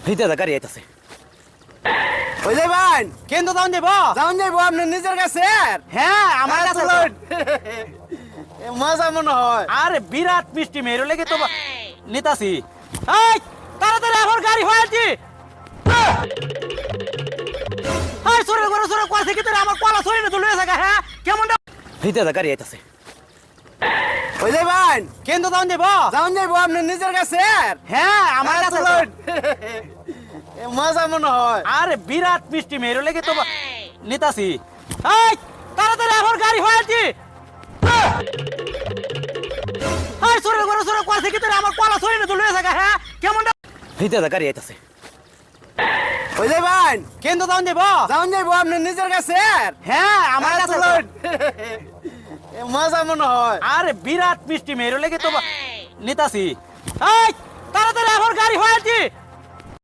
হইতে দা গাড়ি আইতাছে। ওই যাইবেন কেন্দ্র দাউন দেব? যাউন যাইবো আপনার নিজের কাছে? হ্যাঁ আমার কাছে তো। মজা মনে হয়। আরে বিরাট মিষ্টি মেরো লেগে তো নিতাছি। এই তাড়াতাড়ি আমার গাড়ি হয়েছি। হাই সরে কইছে কি তোর আমার কলা সরে না তো লয়ে থাকা। হ্যাঁ কেমন হইতে দা গাড়ি আইতাছে। ওই যাইবেন কেন্দ্র দাউন দেব? যাউন যাইবো আপনার নিজের কাছে? হ্যাঁ আমার কাছে তো। মজা মনে হয়। আরে বিরাট মিষ্টি মেরো লেগে তো নিতাছি। এই তাড়াতাড়ি আমার গাড়ি হয়েছি। হাই সরে কইছে কি তোর আমার কলা সরে না তো লয়ে থাকা। হ্যাঁ কেমন হইতে দা গাড়ি আইতাছে। ওই যাইবেন কেন্দ্র দাউন দেব? যাউন যাইবো আপনার নিজের কাছে? হ্যাঁ আমার কাছে তো। মজা মনে হয়। আরে বিরাট মিষ্টি মেরো লেগে তো নিতাছি। এই তাড়াতাড়ি আমার গাড়ি হয়েছি।